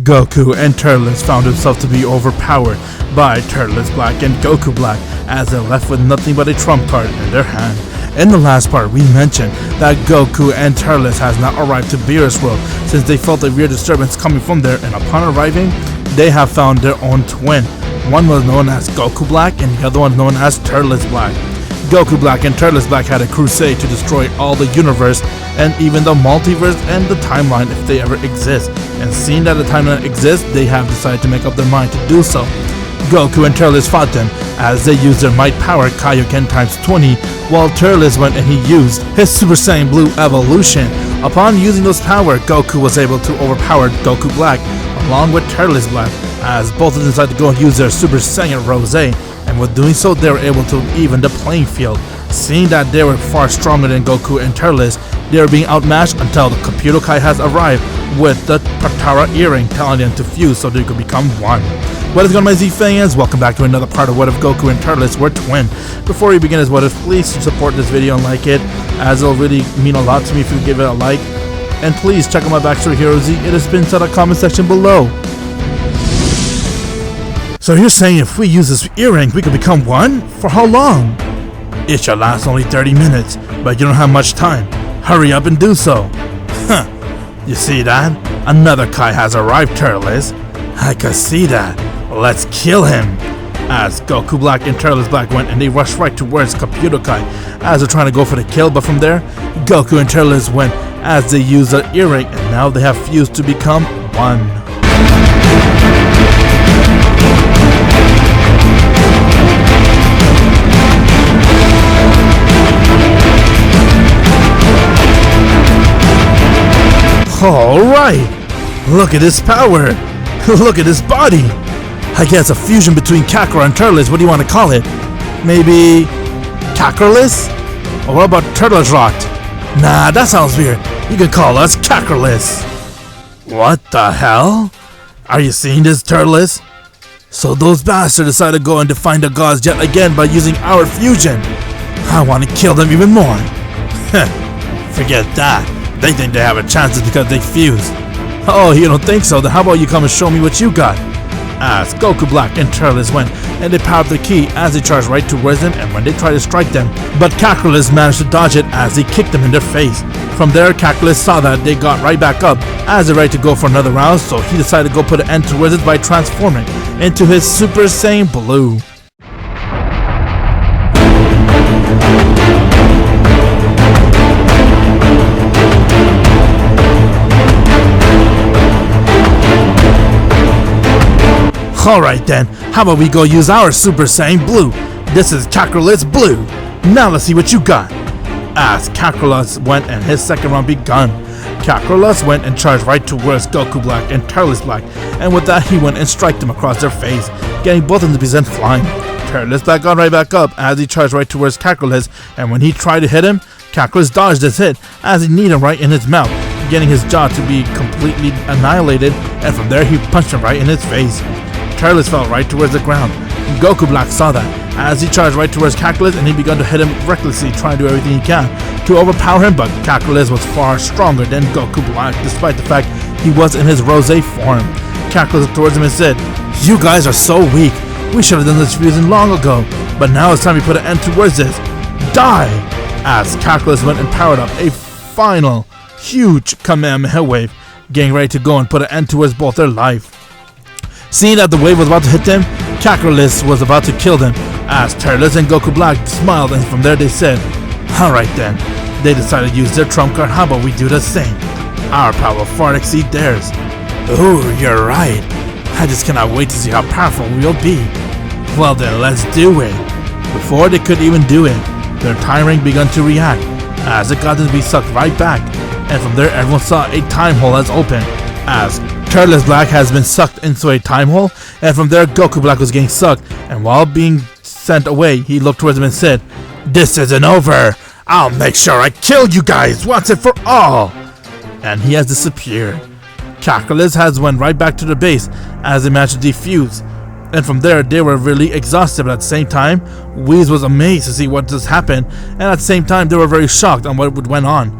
Goku and TURLES found himself to be overpowered by TURLES Black and Goku Black as they're left with nothing but a trump card in their hand. In the last part, we mentioned that Goku and TURLES has now arrived to Beerus World since they felt a weird disturbance coming from there, and upon arriving, they have found their own twin. One was known as Goku Black and the other one known as TURLES Black. Goku Black and TURLES Black had a crusade to destroy all the universe and even the multiverse and the timeline if they ever exist. And seeing that the timeline exists, they have decided to make up their mind to do so. Goku and TURLES fought them as they used their might power Kaioken times 20, while TURLES went and he used his Super Saiyan Blue evolution. Upon using those power, Goku was able to overpower Goku Black along with TURLES Black, as both of them decided to go and use their Super Saiyan Rose, and with doing so they were able to even the playing field. Seeing that they were far stronger than Goku and TURLES, they were being outmatched until the Computer Kai has arrived with the Patara earring, telling them to fuse so they could become one. What is going on, my Z fans? Welcome back to another part of What If Goku and TURLES were twin. Before we begin this What If, please support this video and like it, as it'll really mean a lot to me if you give it a like. And please check out my backstory Hero Z, it has been in the comment section below. So you're saying if we use this earring, we could become one? For how long? It shall last only 30 minutes, but you don't have much time. Hurry up and do so. Huh. You see that? Another Kai has arrived, TURLES. I could see that. Let's kill him. As Goku Black and TURLES Black went and they rushed right towards Computer Kai as they're trying to go for the kill, but from there, Goku and TURLES went as they used the earring and now they have fused to become one. Alright! Look at his power! Look at his body! I guess a fusion between Kakaris and TURLES, what do you want to call it? Maybe Kakaris? Or what about TURLES Rot? Nah, that sounds weird. You can call us Kakaris. What the hell? Are you seeing this, TURLES? So those bastards decided to go and define the gods yet again by using our fusion. I want to kill them even more. Forget that. They think they have a chance because they fused. Oh, you don't think so? Then how about you come and show me what you got? As Goku Black and TURLES went and they powered the key as they charged right towards them, and when they tried to strike them, but Kakaris managed to dodge it as he kicked them in their face. From there, Kakaris saw that they got right back up as they're ready to go for another round, so he decided to go put an end towards it by transforming into his Super Saiyan Blue. Alright then, how about we go use our Super Saiyan Blue? This is Kakaris Blue. Now let's see what you got. As Kakaris went and his second round begun, Kakaris went and charged right towards Goku Black and TURLES Black, and with that he went and struck them across their face, getting both of them to be sent flying. TURLES Black got right back up as he charged right towards Kakaris, and when he tried to hit him, Kakaris dodged his hit as he kneed him right in his mouth, getting his jaw to be completely annihilated, and from there he punched him right in his face. TURLES fell right towards the ground. Goku Black saw that as he charged right towards Kakaris, and he began to hit him recklessly, trying to do everything he can to overpower him, but Kakaris was far stronger than Goku Black despite the fact he was in his Rose form. Kakaris looked towards him and said, "You guys are so weak. We should have done this fusion long ago, but now it's time we put an end towards this. Die!" As Kakaris went and powered up a final huge Kamehameha wave, getting ready to go and put an end towards both their life. Seeing that the wave was about to hit them, Kakaris was about to kill them, as TURLES and Goku Black smiled, and from there they said, "Alright then." They decided to use their trump card. How about we do the same? Our power will far exceed theirs. Ooh, you're right. I just cannot wait to see how powerful we'll be. Well then, let's do it. Before they could even do it, their time ring began to react, as it got them to be sucked right back, and from there everyone saw a time hole has opened, as TURLES Black has been sucked into a time hole, and from there Goku Black was getting sucked, and while being sent away, he looked towards him and said, "This isn't over. I'll make sure I kill you guys once and for all." And he has disappeared. Kakaris has went right back to the base as they managed to defuse, and from there they were really exhausted, but at the same time, Whis was amazed to see what just happened, and at the same time they were very shocked on what went on.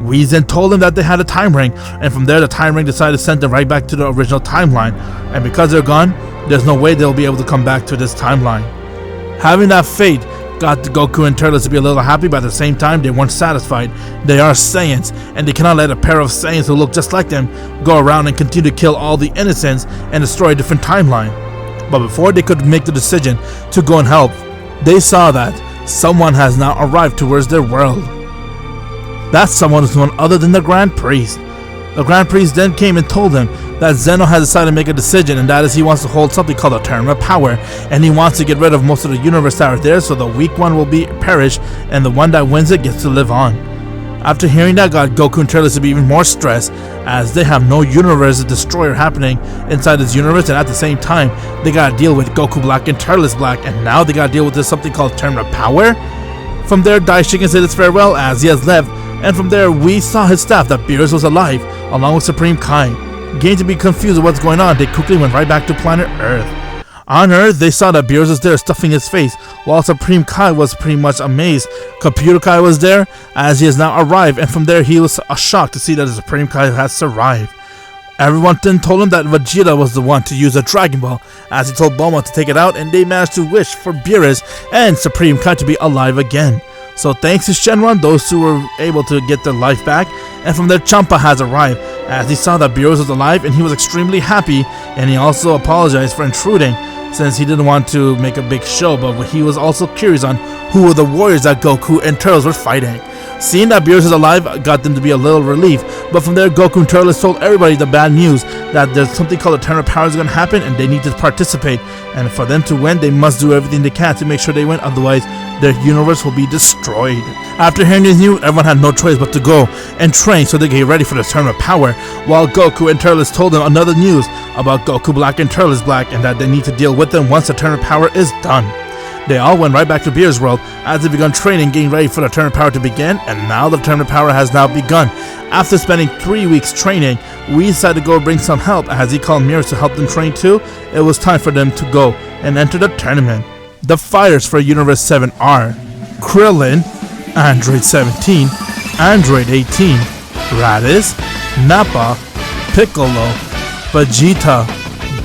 Whis then told him that they had a time ring, and from there the time ring decided to send them right back to the original timeline, and because they're gone, there's no way they'll be able to come back to this timeline. Having that fate got Goku and Turles to be a little happy, but at the same time they weren't satisfied. They are Saiyans, and they cannot let a pair of Saiyans who look just like them go around and continue to kill all the innocents and destroy a different timeline. But before they could make the decision to go and help, they saw that someone has now arrived towards their world. That someone is none other than the Grand Priest. The Grand Priest then came and told them that Zeno has decided to make a decision, and that is he wants to hold something called a Tournament of Power, and he wants to get rid of most of the universe that are there, so the weak one will be perish, and the one that wins it gets to live on. After hearing that, got Goku and Turles to be even more stressed, as they have no universe destroyer happening inside this universe, and at the same time, they gotta deal with Goku Black and Turles Black, and now they gotta deal with this something called Tournament of Power. From there, Daishikin said his farewell as he has left, and from there, we saw his staff that Beerus was alive, along with Supreme Kai. Getting to be confused with what's going on, they quickly went right back to planet Earth. On Earth, they saw that Beerus was there stuffing his face, while Supreme Kai was pretty much amazed. Computer Kai was there, as he has now arrived, and from there he was shocked to see that the Supreme Kai has survived. Everyone then told him that Vegeta was the one to use a Dragon Ball, as he told Bulma to take it out, and they managed to wish for Beerus and Supreme Kai to be alive again. So thanks to Shenron, those two were able to get their life back, and from there Champa has arrived, as he saw that Beerus was alive, and he was extremely happy, and he also apologized for intruding, since he didn't want to make a big show, but he was also curious on who were the warriors that Goku and Turles were fighting. Seeing that Beerus is alive got them to be a little relieved, but from there Goku and Turles told everybody the bad news, that there's something called a Tournament of Power is going to happen, and they need to participate, and for them to win, they must do everything they can to make sure they win, otherwise their universe will be destroyed. After hearing this news, everyone had no choice but to go and train so they could get ready for the Tournament of Power, while Goku and Turles told them another news about Goku Black and Turles Black, and that they need to deal with them once the Tournament of Power is done. They all went right back to Beerus' world as they began training, getting ready for the Tournament of Power to begin, and now the Tournament of Power has now begun. After spending 3 weeks training, we decided to go bring some help, as he called Mirrors to help them train too. It was time for them to go and enter the tournament. The fighters for Universe 7 are Krillin, Android 17, Android 18, Raditz, Nappa, Piccolo, Vegeta,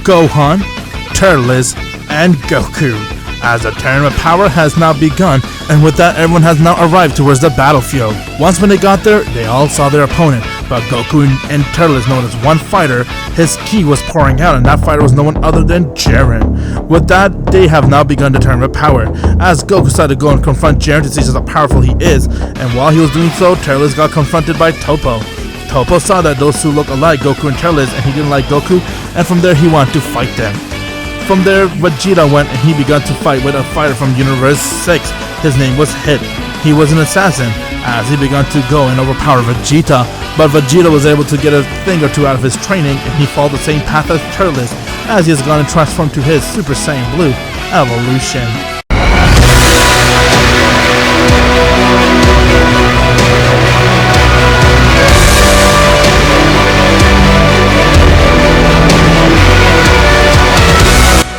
Gohan, Turles, and Goku. As the Tournament of Power has now begun, and with that everyone has now arrived towards the battlefield. Once when they got there, they all saw their opponent, but Goku and Turles known as one fighter, his ki was pouring out, and that fighter was no one other than Jiren. With that, they have now begun the Tournament of Power, as Goku decided to go and confront Jiren to see just how powerful he is, and while he was doing so, Turles got confronted by Toppo. Toppo saw that those two look alike, Goku and Turles, and he didn't like Goku, and from there he wanted to fight them. From there, Vegeta went and he began to fight with a fighter from Universe 6. His name was Hit. He was an assassin, as he began to go and overpower Vegeta, but Vegeta was able to get a thing or two out of his training, and he followed the same path as Turles, as he has gone and transformed to his Super Saiyan Blue evolution.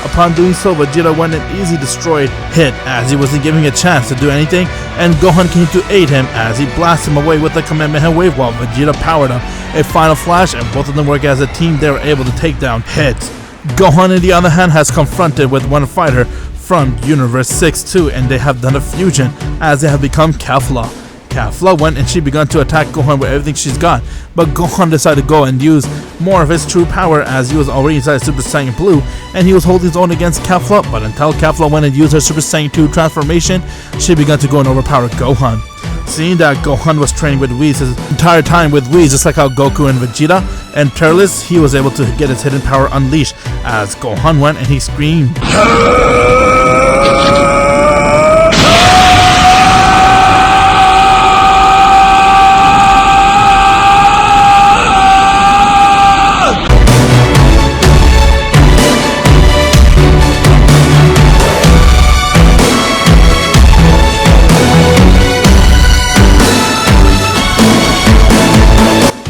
Upon doing so, Vegeta went and easily destroyed Hit, as he wasn't giving a chance to do anything, and Gohan came to aid him as he blasted him away with the Kamehameha Wave while Vegeta powered him a final flash, and both of them working as a team, they were able to take down Hit. Gohan on the other hand has confronted with one fighter from Universe 6 too, and they have done a fusion as they have become Kefla. Kefla went and she began to attack Gohan with everything she's got, but Gohan decided to go and use more of his true power, as he was already inside Super Saiyan Blue, and he was holding his own against Kefla, but until Kefla went and used her Super Saiyan 2 transformation, she began to go and overpower Gohan. Seeing that Gohan was training with Whis his entire time with Whis, just like how Goku and Vegeta and Turles, he was able to get his hidden power unleashed, as Gohan went and he screamed.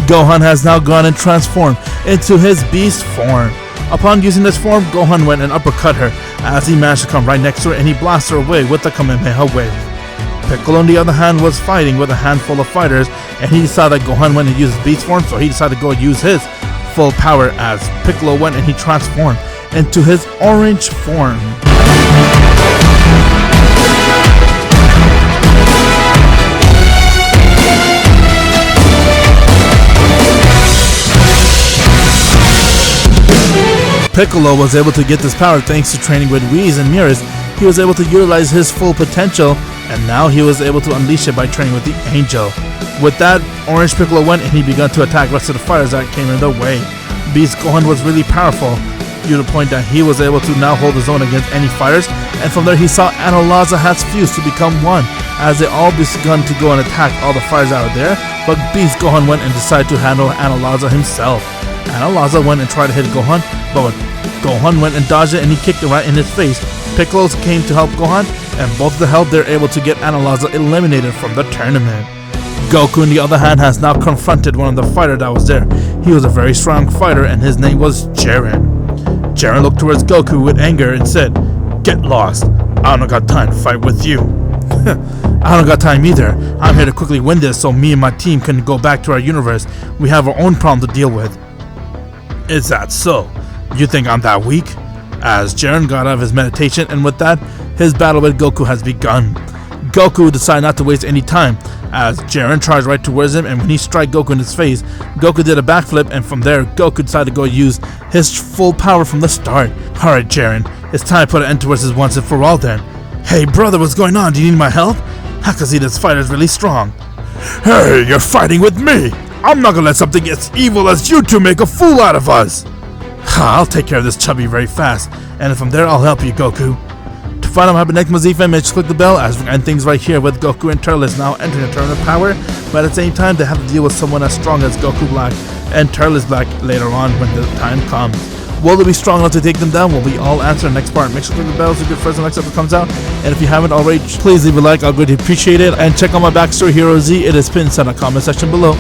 Gohan has now gone and transformed into his beast form. Upon using this form, Gohan went and uppercut her, as he managed to come right next to her and he blasted her away with the Kamehameha Wave. Piccolo on the other hand was fighting with a handful of fighters, and he saw that Gohan went and used his beast form, so he decided to go use his full power as Piccolo went and he transformed into his orange form. Piccolo was able to get this power thanks to training with Whis and Mirrors. He was able to utilize his full potential, and now he was able to unleash it by training with the Angel. With that, Orange Piccolo went and he began to attack rest of the fighters that came in their way. Beast Gohan was really powerful, to the point that he was able to now hold his own against any fighters, and from there he saw Analaza has fused to become one, as they all begun to go and attack all the fighters out there, but Beast Gohan went and decided to handle Analaza himself. Analaza went and tried to hit Gohan, but Gohan went and dodged it and he kicked it right in his face. Piccolo came to help Gohan, and both of the help they're able to get Analaza eliminated from the tournament. Goku on the other hand has now confronted one of the fighters that was there. He was a very strong fighter and his name was Jiren. Jiren looked towards Goku with anger and said, "Get lost, I don't got time to fight with you." I don't got time either. I'm here to quickly win this so me and my team can go back to our universe. We have our own problem to deal with. Is that so? You think I'm that weak? As Jiren got out of his meditation, and with that, his battle with Goku has begun. Goku decided not to waste any time, as Jiren charged right towards him, and when he struck Goku in his face, Goku did a backflip, and from there, Goku decided to go use his full power from the start. Alright Jiren, it's time to put an end towards this once and for all then. Hey brother, what's going on? Do you need my help? I can see this fighter's really strong. Hey, you're fighting with me! I'm not gonna let something as evil as you two make a fool out of us! I'll take care of this chubby very fast, and from there I'll help you, Goku. To find out what happened next, my Z-Fam, just click the bell as we end things right here with Goku and TURLES now entering a tournament of power, but at the same time they have to deal with someone as strong as Goku Black and TURLES Black later on when the time comes. Will they be strong enough to take them down? Will we all answer in the next part? Make sure to click the bell so you get first when the next episode comes out, and if you haven't already, please leave a like, I'll greatly appreciate it, and check out my backstory Hero Z, it is pinned inside the comment section below.